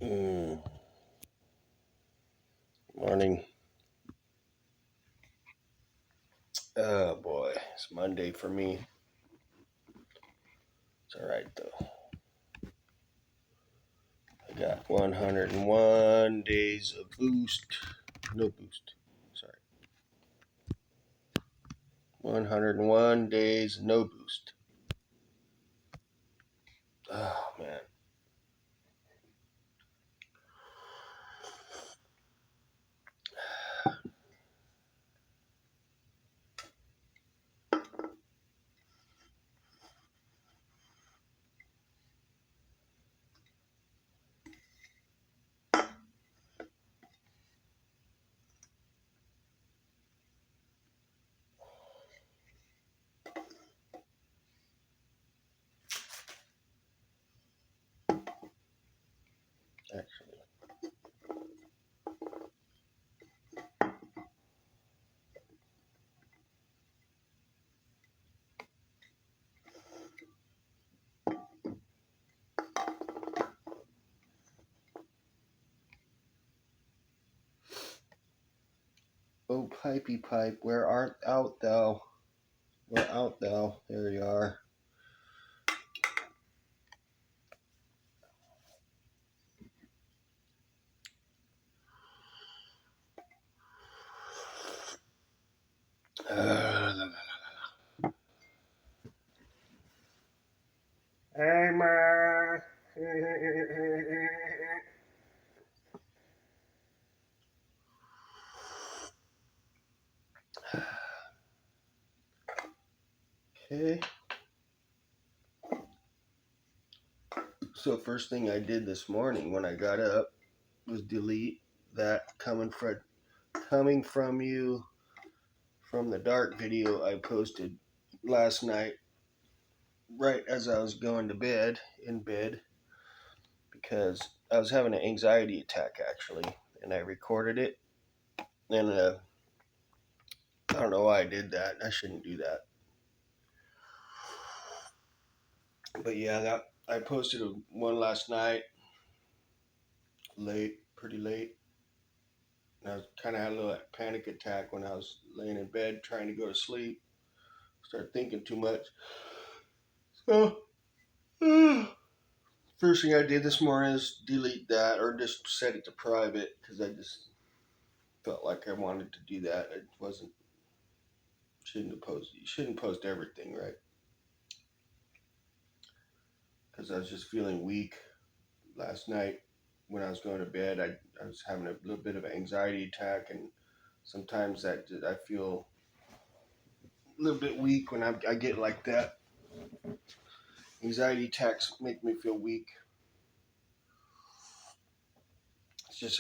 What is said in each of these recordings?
Mm, Morning. Oh boy, it's Monday for me. It's all right though. I got 101 days of boost. No boost. Sorry. 101 days, no boost. Oh man. Actually. Oh, pipey pipe, where art thou? Where art thou? There you are. Hey, ma. Okay. So first thing I did this morning when I got up was delete that coming from you from the dark video I posted last night right as I was going to bed in bed because I was having an anxiety attack actually, and I recorded it, and I don't know why I did that. I shouldn't do that, but yeah, that I posted one last night, pretty late. And I was kind of had a little panic attack when I was laying in bed trying to go to sleep. Started thinking too much. So first thing I did this morning is delete that or just set it to private because I just felt like I wanted to do that. It wasn't shouldn't have posted. You shouldn't post everything, right? Because I was just feeling weak last night when I was going to bed. I was having a little bit of an anxiety attack, and sometimes that I feel a little bit weak when I get like that. Anxiety attacks make me feel weak. It's just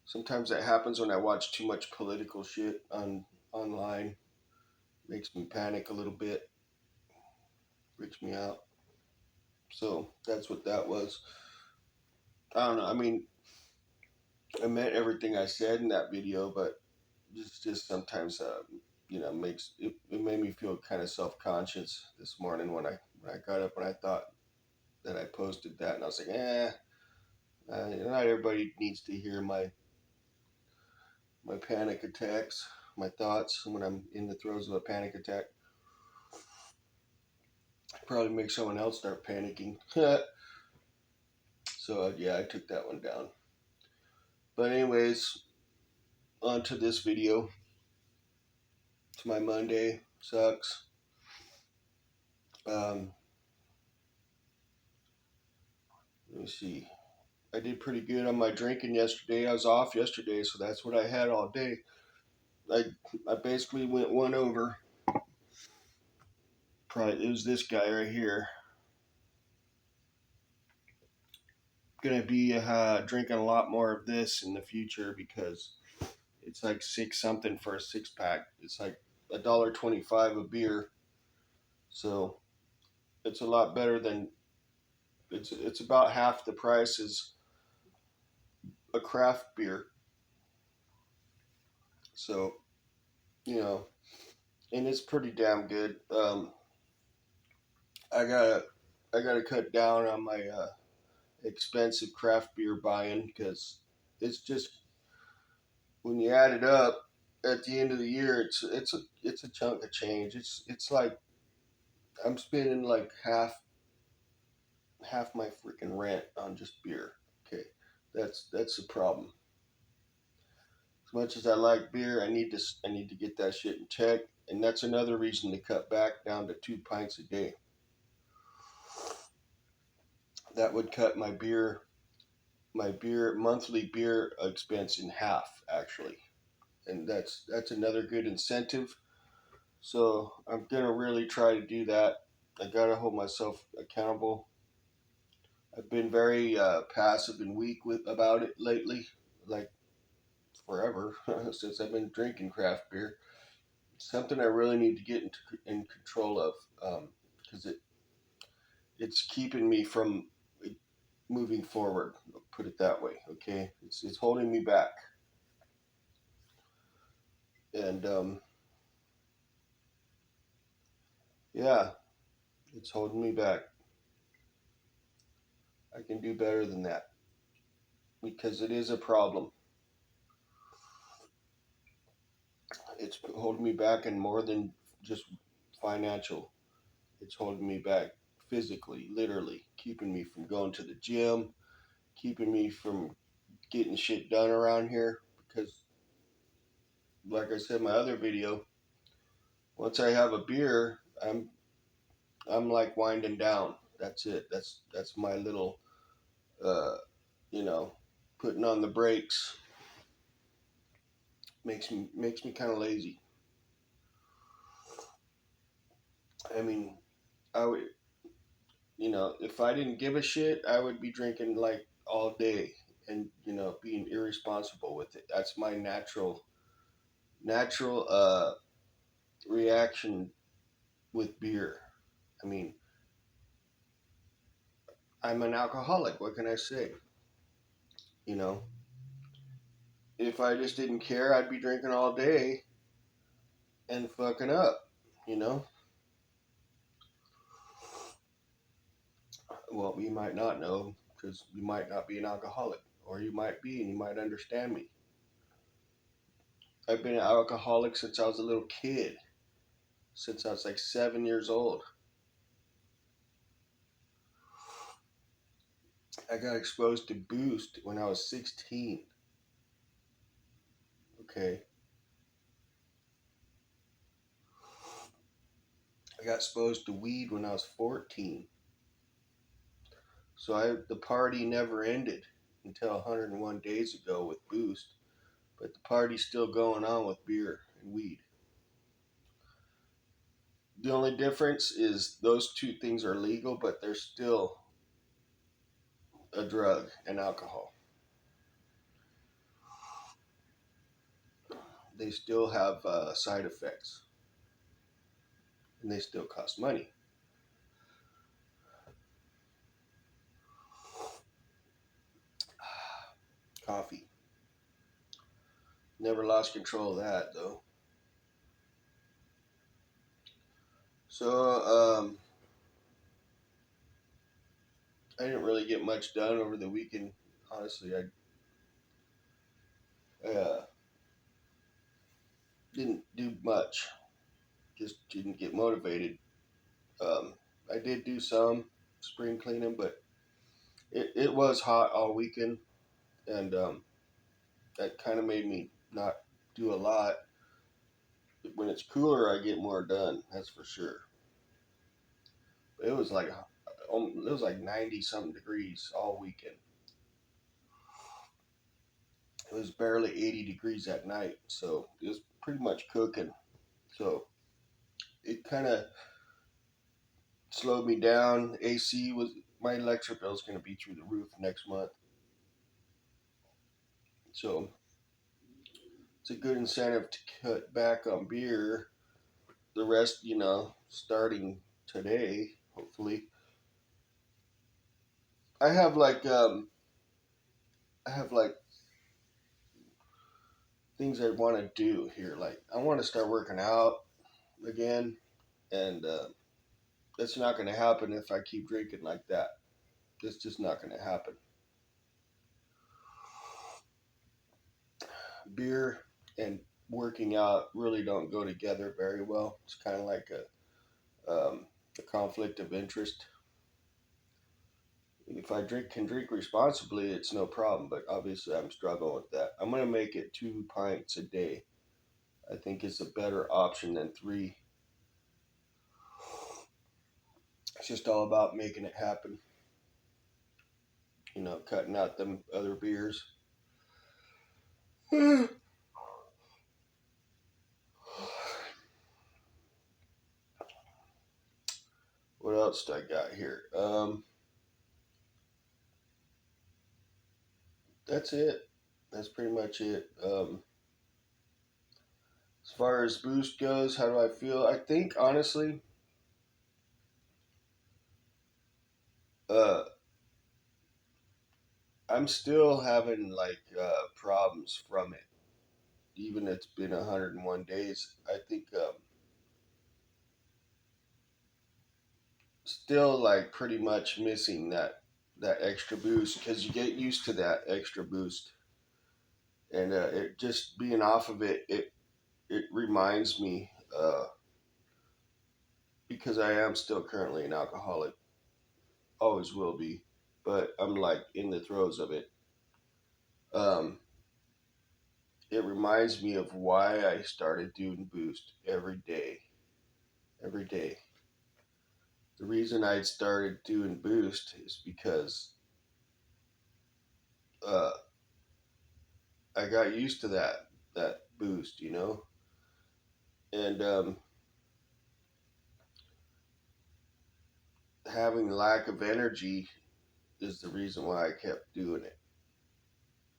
sometimes that happens when I watch too much political shit online. Makes me panic a little bit, freaks me out. So that's what that was. I don't know. I mean, I meant everything I said in that video, but just sometimes, makes it made me feel kind of self conscious this morning when I got up and I thought that I posted that, and I was like, not everybody needs to hear my panic attacks, my thoughts when I'm in the throes of a panic attack. Probably make someone else start panicking. So yeah, I took that one down. But anyways, on to this video. It's my Monday. Sucks. Um, Let me see. I did pretty good on my drinking yesterday. I was off yesterday, so that's what I had all day. I I basically went one over. Probably it was this guy right here. Gonna be drinking a lot more of this in the future because it's like six something for a 6 pack. It's like $1.25 a beer, so it's a lot better than it's about half the price as a craft beer. So and it's pretty damn good. I gotta I gotta cut down on my expensive craft beer buying, because it's just, when you add it up at the end of the year, it's a chunk of change. It's like I'm spending like half my freaking rent on just beer. Okay, that's the problem. As much as I like beer, I need to get that shit in check, and that's another reason to cut back down to 2 pints a day. That would cut my monthly beer expense in half, actually, and that's another good incentive. So I'm gonna really try to do that. I gotta hold myself accountable. I've been very passive and weak with about it lately, like forever since I've been drinking craft beer. It's something I really need to get in control of, because it's keeping me from moving forward. I'll put it that way. Okay, it's holding me back, and yeah, it's holding me back. I can do better than that, because it is a problem. It's holding me back in more than just financial. It's holding me back physically, literally, keeping me from going to the gym, keeping me from getting shit done around here. Because, like I said in my other video, once I have a beer, I'm like winding down. That's it. That's my little, uh, you know, putting on the brakes. Makes me kind of lazy. I mean, I would, if I didn't give a shit, I would be drinking like all day, and being irresponsible with it. That's my natural reaction with beer. I mean, I'm an alcoholic. What can I say? You know, if I just didn't care, I'd be drinking all day and fucking up. You know, well, you might not know, because you might not be an alcoholic, or you might be, and you might understand me. I've been an alcoholic since I was a little kid, since I was like 7 years old. I got exposed to Boost when I was 16. Okay, I got exposed to weed when I was 14. So the party never ended until 101 days ago with Boost, but the party's still going on with beer and weed. The only difference is those two things are legal, but they're still a drug and alcohol. They still have side effects, and they still cost money. Coffee. Never lost control of that, though. So, I didn't really get much done over the weekend. Honestly, I didn't do much. Just didn't get motivated. Um, I did do some spring cleaning, but it was hot all weekend, and that kind of made me not do a lot. When it's cooler, I get more done. That's for sure. But it was like 90 something degrees all weekend. It was barely 80 degrees at night, so it was pretty much cooking. So it kind of slowed me down. My electric bill is going to be through the roof next month, so it's a good incentive to cut back on beer. The rest, starting today, hopefully. I have like I have like things I want to do here. Like I want to start working out again, and that's not going to happen if I keep drinking like that. It's just not going to happen. Beer and working out really don't go together very well. It's kind of like a conflict of interest. If I can drink responsibly, it's no problem. But obviously, I'm struggling with that. I'm gonna make it 2 pints a day. I think it's a better option than three. It's just all about making it happen. Cutting out them other beers. What else do I got here? That's it. That's pretty much it. As far as boost goes, how do I feel? I think honestly, uh, I'm still having like problems from it. Even it's been 101 days. I think still like pretty much missing that extra boost because you get used to that extra boost, and it just being off of it, it reminds me because I am still currently an alcoholic, always will be, but I'm like in the throes of it. Um, it reminds me of why I started doing Boost every day. Every day. The reason I started doing Boost is because uh, I got used to that boost, and having lack of energy is the reason why I kept doing it,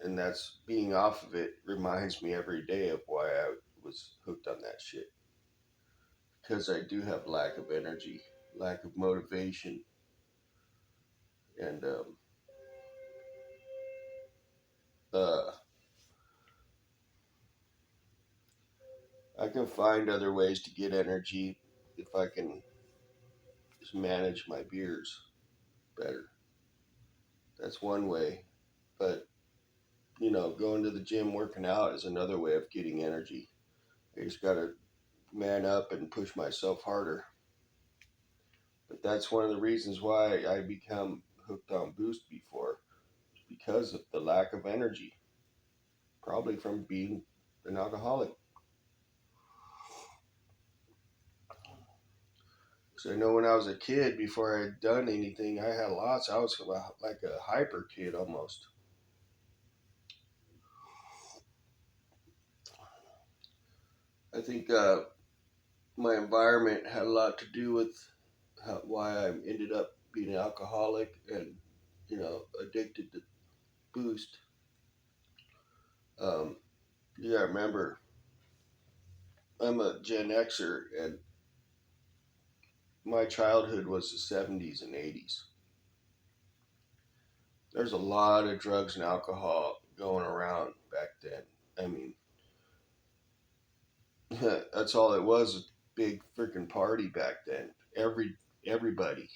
and that's being off of it reminds me every day of why I was hooked on that shit because I do have lack of energy, lack of motivation, and uh, I can find other ways to get energy if I can just manage my beers better. That's one way. But, going to the gym, working out is another way of getting energy. I just got to man up and push myself harder. But that's one of the reasons why I become hooked on Boost before, because of the lack of energy, probably from being an alcoholic. So I know when I was a kid, before I had done anything, I had lots. I was like a hyper kid almost. I think my environment had a lot to do with why I ended up being an alcoholic and addicted to Boost. Um, you gotta remember, I'm a Gen Xer, and my childhood was the '70s and '80s. There's a lot of drugs and alcohol going around back then. I mean, that's all it was, a big freaking party back then. Everybody.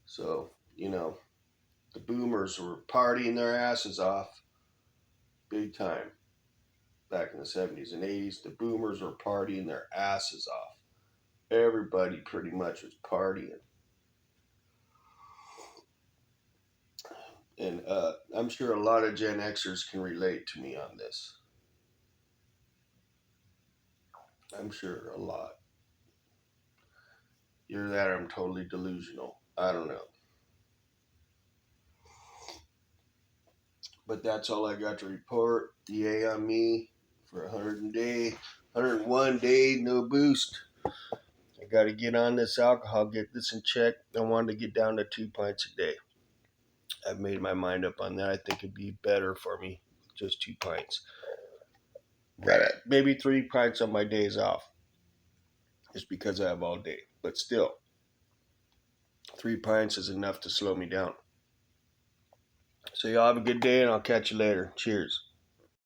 So the boomers were partying their asses off big time back in the '70s and '80s. The boomers were partying their asses off. Everybody pretty much was partying. And I'm sure a lot of Gen Xers can relate to me on this. I'm sure a lot. Either that or I'm totally delusional. I don't know. But that's all I got to report. Yay on me for 101 day, no Boost. I got to get on this alcohol, get this in check. I wanted to get down to 2 pints a day. I've made my mind up on that. I think it'd be better for me, just 2 pints. Right. Maybe 3 pints on my days off, just because I have all day. But still, 3 pints is enough to slow me down. So y'all have a good day, and I'll catch you later. Cheers.